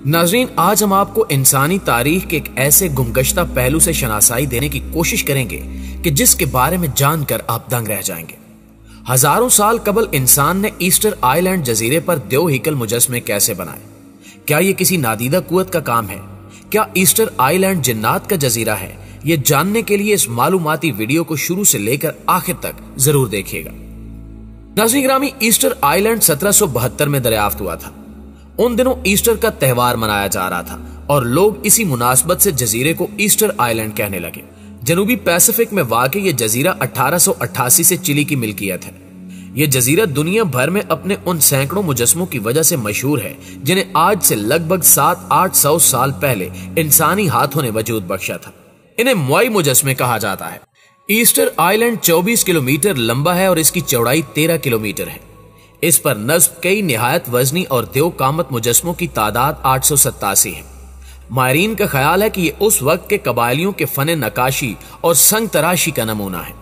नाज़रीन, आज हम आपको इंसानी तारीख के एक ऐसे गुमगश्ता पहलू से शनासाई देने की कोशिश करेंगे कि जिसके बारे में जानकर आप दंग रह जाएंगे। हजारों साल कबल इंसान ने ईस्टर आइलैंड जजीरे पर देवहीकल मुजस्मे कैसे बनाए? क्या ये किसी नादीदा कुव्वत का काम है? क्या ईस्टर आइलैंड जिन्नात का जजीरा है? ये जानने के लिए इस मालूमाती वीडियो को शुरू से लेकर आखिर तक जरूर देखिएगा। नाज़रीन ग्रामी, ईस्टर आइलैंड 1772 में दरियाफ्त हुआ था। उन दिनों ईस्टर का त्योहार मनाया जा रहा था और लोग इसी मुनासबत से जजीरे को ईस्टर आइलैंड कहने लगे। जनूबी पैसिफिक में वाक़ई ये जजीरा 1888 से चिली की मिल्कियत है। ये जजीरा दुनिया भर में अपने उन सैकड़ों मुजस्मों की वजह से मशहूर है जिन्हें आज से लगभग 700-800 साल पहले इंसानी हाथों ने वजूद बख्शा था। इन्हें मुआई मुजस्मे कहा जाता है। ईस्टर आइलैंड 24 किलोमीटर लंबा है और इसकी चौड़ाई 13 किलोमीटर है। इस पर नस्ब कई निहायत वजनी और देव कामत मुजस्मों की तादाद 887 है। माहिरीन का ख्याल है कि ये उस वक्त के कबायलियों के फन नकाशी और संग तराशी का नमूना है।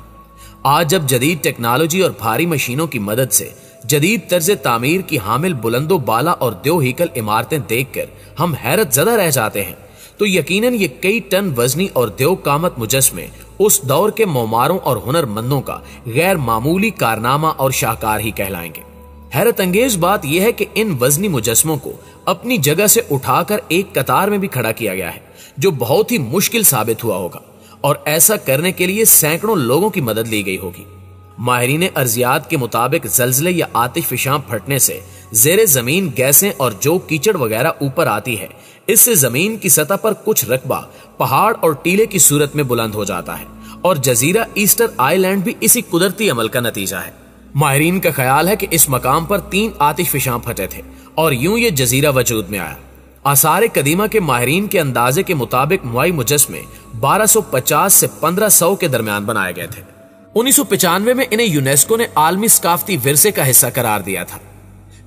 आज जब जदीद टेक्नोलॉजी और भारी मशीनों की मदद से जदीद तर्ज तामीर की हामिल बुलंदो बाला और देवहीकल इमारतें देखकर हम हैरत ज़दा रह जाते हैं, तो यकीनन ये कई टन वजनी और देव कामत मुजस्मे उस दौर के मोमारों और हुनरमंदों का गैर मामूली कारनामा और शाहकार ही कहलाएंगे। हैरत अंगेज बात यह है कि इन वजनी मुजस्मों को अपनी जगह से उठाकर एक कतार में भी खड़ा किया गया है, जो बहुत ही मुश्किल साबित हुआ होगा और ऐसा करने के लिए सैकड़ों लोगों की मदद ली गई होगी। माहिरीन अर्जियात के मुताबिक जल्जले या आतिशफशां फटने से जेरे जमीन गैसें और जो कीचड़ वगैरह ऊपर आती है, इससे जमीन की सतह पर कुछ रकबा पहाड़ और टीले की सूरत में बुलंद हो जाता है और जजीरा ईस्टर आइलैंड भी इसी कुदरती अमल का नतीजा है। माहिरीन का ख्याल है कि इस मकाम पर 3 आतिशफशां फटे थे और यूं ये जजीरा वजूद में आया। आसार कदीमा के माहिरीन के अंदाजे के मुताबिक मुआई मुजस्मे 1250 से 1500 के दरमियान बनाए गए थे। 1995 में इन्हें यूनेस्को ने आलमी सकाफती विरसे का हिस्सा करार दिया था।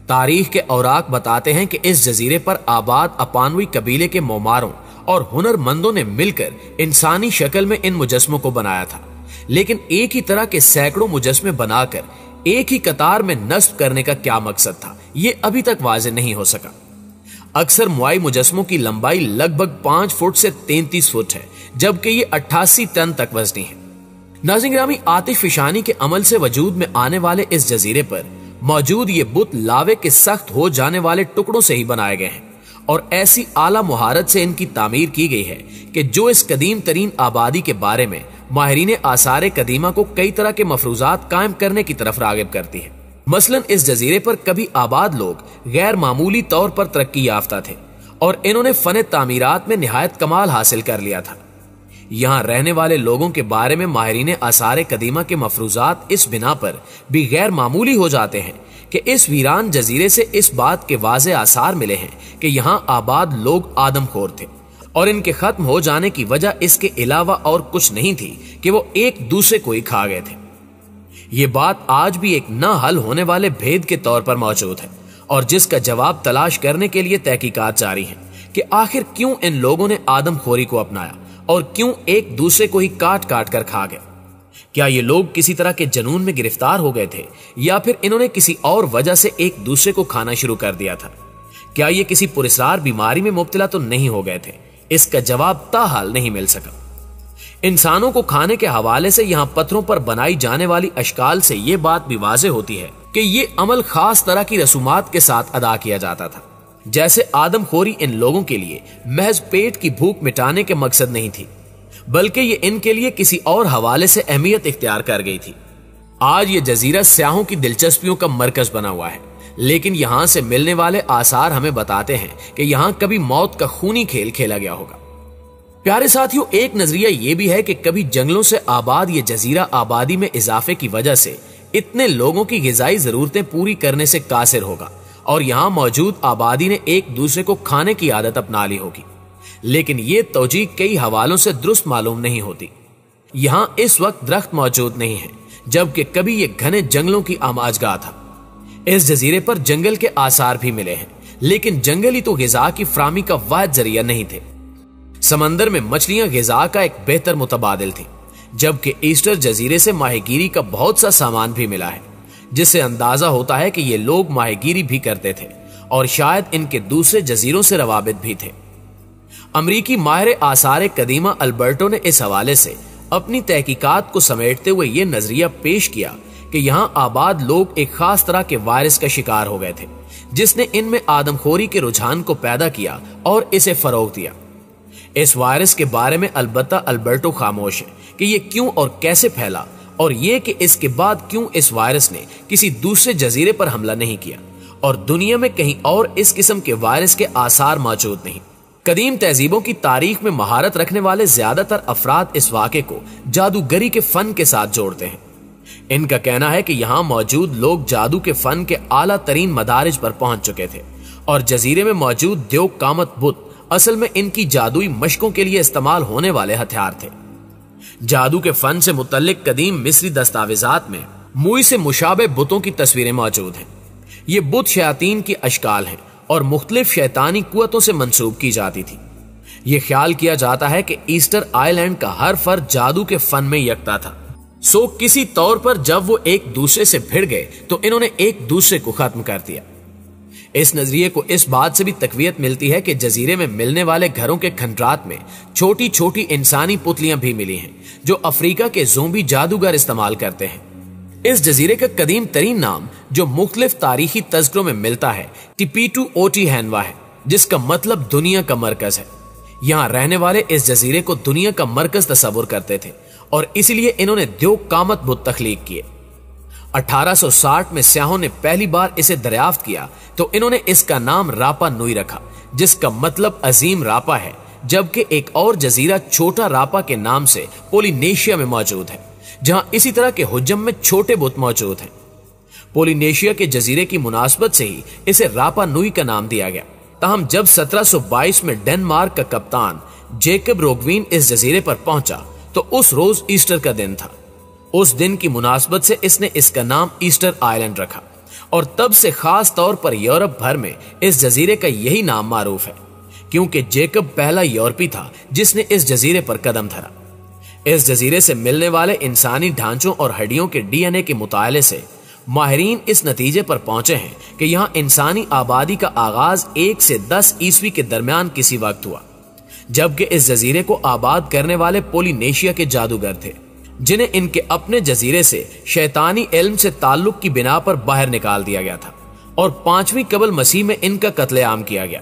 तारीख के औराक बताते हैं कि इस जजीरे पर आबाद अपानवी कबीले के मोमारों और हुनरमंदों ने मिलकर इंसानी शक्ल में इन मुजस्मों को बनाया था, लेकिन एक ही तरह के सैकड़ों मुजस्मे बनाकर एक ही कतार में नस्ब करने का क्या मकसद था, ये अभी तक वाज़ेह नहीं हो सका। अक्सर मुआई मुजस्मों की लंबाई लगभग 5 फुट से 33 फुट है, जबकि ये 88 टन तक वजनी है। नाज़रीन ग्रामी, आतिशफशानी के अमल से वजूद में आने वाले इस जजीरे पर मौजूद ये बुत लावे के सख्त हो जाने वाले टुकड़ों से ही बनाए गए हैं और ऐसी आला मुहारत से इनकी तामीर की गई है कि जो इस कदीम तरीन आबादी के बारे में माहिरीन आसार कदीमा को कई तरह के मफरूजात कायम करने की तरफ रागिब करती है। मसलन इस जजीरे पर कभी आबाद लोग गैर मामूली तौर पर तरक्की याफ्ता थे और इन्होंने फन तामीरात में निहायत कमाल हासिल कर लिया था। यहाँ रहने वाले लोगों के बारे में माहिरीन आसार कदीमा के मफरूजात इस बिना पर भी गैर मामूली हो जाते हैं कि इस वीरान जजीरे से इस बात के वाज़ेह आसार मिले हैं कि यहाँ आबाद लोग आदमखोर थे और इनके खत्म हो जाने की वजह इसके अलावा और कुछ नहीं थी कि वो एक दूसरे को ही खा गए थे। ये बात आज भी एक न हल होने वाले भेद के तौर पर मौजूद है और जिसका जवाब तलाश करने के लिए तहकीकात जारी है कि आखिर क्यों इन लोगों ने आदमखोरी को अपनाया और क्यों एक दूसरे को ही काट काट कर खा गए। क्या ये लोग किसी तरह के जनून में गिरफ्तार हो गए थे या फिर इन्होंने किसी और वजह से एक दूसरे को खाना शुरू कर दिया था? क्या ये किसी पुरस्कार बीमारी में मुब्तला तो नहीं हो गए थे? इसका जवाब ताहाल नहीं मिल सका। इंसानों को खाने के हवाले से यहाँ पत्थरों पर बनाई जाने वाली अशकाल से ये बात भी वाज़ेह होती है कि ये अमल खास तरह की रसूमात के साथ अदा किया जाता था। जैसे आदमखोरी इन लोगों के लिए महज पेट की भूख मिटाने के मकसद नहीं थी, बल्कि ये इनके लिए किसी और हवाले से अहमियत इख्तियार कर गई थी। आज ये जजीरा स्याहों की दिलचस्पियों का मरकज बना हुआ है, लेकिन यहाँ से मिलने वाले आसार हमें बताते हैं कि यहाँ कभी मौत का खूनी खेल खेला गया होगा। प्यारे साथियों, एक नजरिया यह भी है कि कभी जंगलों से आबाद ये जजीरा आबादी में इजाफे की वजह से इतने लोगों की ग़िज़ाई जरूरतें पूरी करने से कासिर होगा और यहाँ मौजूद आबादी ने एक दूसरे को खाने की आदत अपना ली होगी। लेकिन ये तौजीह कई हवालों से दुरुस्त मालूम नहीं होती। यहाँ इस वक्त दरख्त मौजूद नहीं है, जबकि कभी ये घने जंगलों की आमाजगाह था। इस जजीरे पर जंगल के आसार भी मिले हैं, लेकिन जंगल ही तो ग़िज़ा की फराहमी का वाहिद जरिया नहीं थे। समंदर में मछलियां ग़िज़ा का एक बेहतर मुतबादिल थी, जबकि ईस्टर जजीरे से माहीगीरी का बहुत सा सामान भी मिला है, जिससे अंदाजा होता है कि ये लोग माहीगीरी भी करते थे और शायद इनके दूसरे जजीरों से रवाबित भी थे। अमरीकी माहिर आसार कदीमा अल्बर्टो ने इस हवाले से अपनी तहकीकात को समेटते हुए यह नजरिया पेश किया कि यहां आबाद लोग एक खास तरह के वायरस का शिकार हो गए थे, जिसने इनमें आदमखोरी के रुझान को पैदा किया और इसे फरोग दिया। इस वायरस के बारे में अलबत्ता अल्बर्टो खामोश है कि यह क्यों और कैसे फैला, और यह कि इसके बाद क्यों इस वायरस ने किसी दूसरे जजीरे पर हमला नहीं किया और दुनिया में कहीं और इस किस्म के वायरस के आसार मौजूद नहीं। कदीम तहजीबों की तारीख में महारत रखने वाले ज्यादातर अफराद इस वाक़े को जादूगरी के फन के साथ जोड़ते हैं। इनका कहना है कि यहां मौजूद लोग जादू के फन के आला तरीन मदारिज पर पहुंच चुके थे और जजीरे में मौजूद द्योग कामत बुत असल में इनकी जादुई मशकों के लिए इस्तेमाल होने वाले हथियार थे। जादू के फन से मुतल्लिक कदीम मिस्री दस्तावेजात में मुई से मुशाबे बुतों की तस्वीरें मौजूद हैं। ये बुत शयातीन की अशकाल हैं और मुख्तलिफ शैतानी कुव्वतों से मंसूब की जाती थी। ये ख्याल किया जाता है कि ईस्टर आइलैंड का हर फर्द जादू के फन में यकता था। सो किसी तौर पर जब वो एक दूसरे से भिड़ गए तो इन्होंने एक दूसरे को खत्म कर दिया। इस नजरिए को इस बात से भी तकवीयत मिलती है कि जजीरे में मिलने वाले घरों के खंडरात में छोटी छोटी इंसानी पुतलियां भी मिली हैं जो अफ्रीका के ज़ोंबी जादूगर इस्तेमाल करते हैं। इस जजीरे का कदीम तरीन नाम जो मुख्तलिफ तारीखी तज़किरों में मिलता है टिपीटू ओटी हैनवा है, जिसका मतलब दुनिया का मरकज है। यहाँ रहने वाले इस जजीरे को दुनिया का मरकज तस्वुर करते थे और इसलिए इन्होंने द्योग कामत बुत तख्लीक किए। 1860 में स्याहों ने पहली बार इसे दरियाफ्त किया तो इन्होंने इसका नाम रापा नुई रखा, जिसका मतलब अजीम रापा है, जबकि एक और जजीरा छोटा रापा के नाम से पोलिनेशिया में मौजूद है, जहां इसी तरह के हुज्जम में छोटे बुत मौजूद हैं। पोलिनेशिया के जजीरे की मुनासबत से ही इसे रापा नुई का नाम दिया गया। ताहम जब 1722 में डेनमार्क का कप्तान जेकब रोगवीन इस जजीरे पर पहुंचा तो उस रोज ईस्टर का दिन था। उस दिन की मुनासबत से इसने इसका नाम ईस्टर आइलैंड रखा और तब से खास तौर पर यूरोप भर में इस जजीरे का यही नाम मारूफ है, क्योंकि जेकब पहला यूरोपी था जिसने इस जजीरे पर कदम धरा। इस जजीरे से मिलने वाले इंसानी ढांचों और हड्डियों के डीएनए के मुताले से माहिरीन इस नतीजे पर पहुंचे हैं कि यहाँ इंसानी आबादी का आगाज 1 से 10 ईस्वी के दरमियान किसी वक्त हुआ, जबकि इस जजीरे को आबाद करने वाले पोलिनेशिया के जादूगर थे, जिन्हें इनके अपने जजीरे से शैतानी इल्म से ताल्लुक की बिना पर बाहर निकाल दिया गया था और 5वीं कबल मसीह में इनका कत्लेआम किया गया।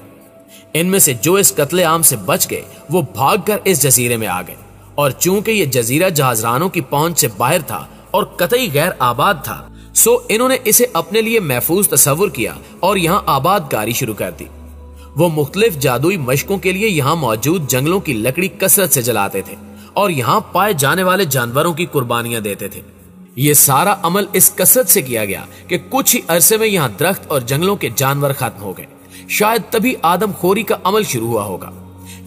इनमें से जो इस कत्लेआम से बच गए वो भागकर इस जजीरे में आ गए, और चूंकि ये जजीरा जहाजरानों की पहुंच से बाहर था और कतई गैर आबाद था, सो इन्होंने इसे अपने लिए महफूज तस्वुर किया और यहाँ आबादकारी शुरू कर दी। वो मुख्तलिफ जादुई मशकों के लिए यहाँ मौजूद जंगलों की लकड़ी कसरत से जलाते थे और यहाँ पाए जाने वाले जानवरों की कुर्बानियां देते थे। ये सारा अमल इस कसरत से किया गया कि कुछ ही अरसे में यहाँ दरख्त और जंगलों के जानवर खत्म हो गए। शायद तभी आदमखोरी का अमल शुरू हुआ होगा।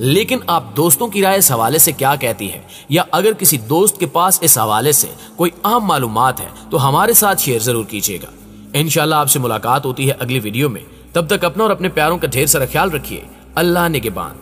लेकिन आप दोस्तों की राय इस हवाले से क्या कहती है, या अगर किसी दोस्त के पास इस हवाले से कोई अहम मालूमात है तो हमारे साथ शेयर जरूर कीजिएगा। इंशाल्लाह आपसे मुलाकात होती है अगली वीडियो में। तब तक अपना और अपने प्यारों का ढेर सारा ख्याल रखिए। अल्लाह निगहबान।